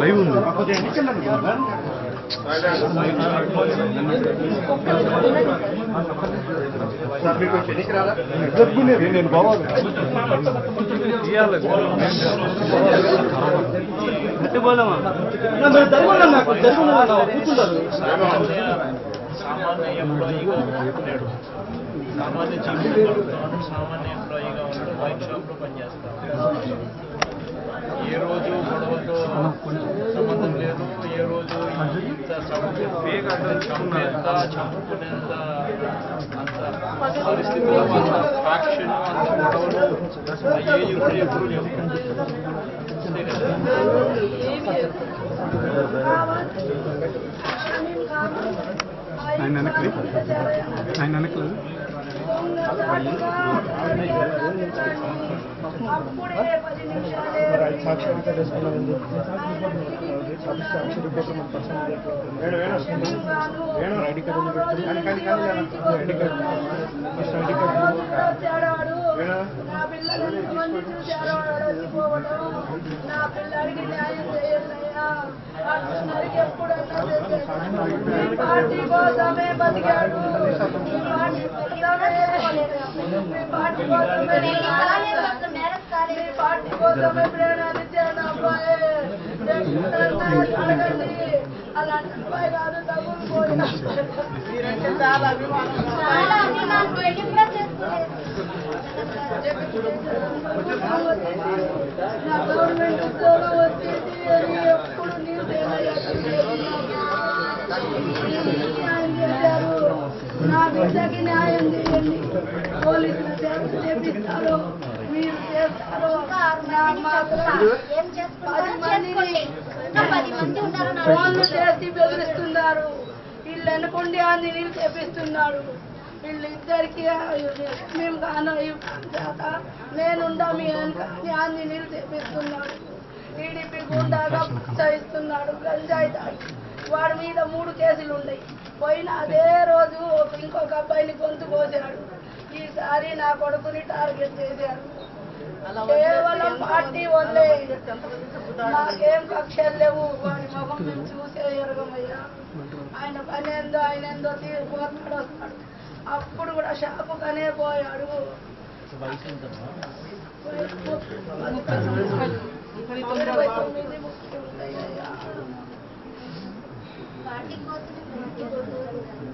Live ఉంది. నేను బావాలి సామాన్య జీవితంలో సామాన్య ఎంప్లాయీగా ఉంటూ వైన్ షాప్లో పనిచేస్తారు. ఏ రోజు గొడవతో సంబంధం లేదు, ఏ రోజు ఇంత చంపేంత చంపుకునేంత అంత పరిస్థితుల్లో అంత ఫ్యాక్షన్ అంత గొడవలు అయ్యే ఇప్పుడు ఎప్పుడు లేవు. అంతే కదా. ఆయన వెనకలేదు సాక్షాత్గా చేసుకున్నాం. ఐడి కార్డు పార్టీ కోసమే బతికాడు, పార్టీ కోసమే ప్రేరణించాను అబ్బాయి. అడగండి, అలాంటి అబ్బాయి కాదు. తగులుపోయినా చాలా అభిమానం. నా గవర్నమెంట్ ఉద్యోగం వచ్చేసి ఎప్పుడు నీళ్ళు చేశారు. నా బిడ్డకి న్యాయం చేయండి. పోలీసులు చేపిస్తారు, మీరు చేస్తారు. ఫోన్లు చేసి బెదిరిస్తున్నారు. వీళ్ళు అనుకుండి అన్ని నీళ్ళు చేపిస్తున్నాడు. వీళ్ళు ఇద్దరికి మేము కాన నేనుండా మీ అన్ని నీళ్ళు చేపిస్తున్నాడు. టీడీపీ గుండాగా ప్రోత్సహిస్తున్నాడు. గంజాయి తాగి వాడి మీద 3 కేసులు ఉన్నాయి. పోయిన అదే రోజు ఇంకొక అబ్బాయిని గొంతు కోసాడు. ఈసారి నా కొడుకుని టార్గెట్ చేశారు. కేవలం పార్టీ వల్లే, నాకేం కక్షలు లేవు. వాడి ముఖం చూసే ఎరగమయ్యా. ఆయన పని ఏందో ఆయన ఏందో తీరిపోతాడు, వస్తాడు. అప్పుడు కూడా షాపుకనే పోయాడు.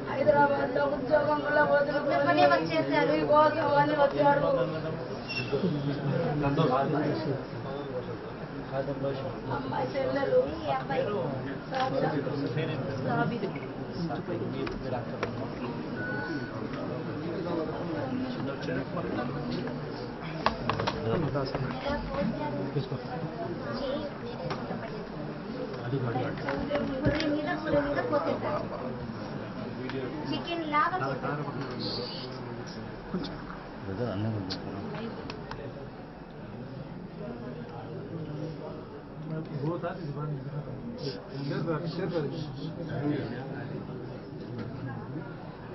హైదరాబాద్ లో ఉద్యోగం వల్ల వదులుకొని వచ్చేసారు. కోసం అని వచ్చారు. అమ్మాయి చెల్లెలు చికెన్ లాగా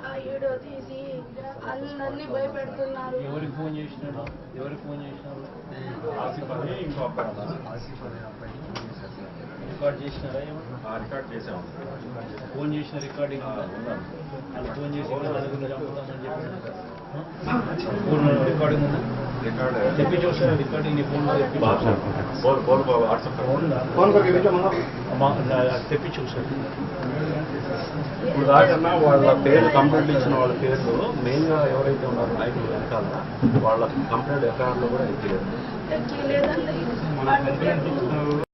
ఆ వీడియో తీసి అందరినీ భయపెడుతున్నారు. ఎవరికి ఫోన్ చేసినాడు? రికార్డ్ చేసినారా? రికార్డ్ చేసాము. ఫోన్ చేసిన రికార్డింగ్ ఉన్నాను. వాళ్ళు ఫోన్ చేసి నలుగురిని చంపుతామని చెప్పి రికార్డింగ్ ఉందా? తెప్పి చూసారా రికార్డింగ్? తెప్పి చూసారు. ఇప్పుడు దాకన్నా వాళ్ళ పేర్లు కంప్లైంట్ ఇచ్చిన వాళ్ళ పేర్లు మెయిన్గా ఎవరైతే ఉన్నారో నాయకులు వెనకాల వాళ్ళ కంప్లైంట్ ఎఫ్ఐఆర్లో కూడా ఎక్కిలేదు.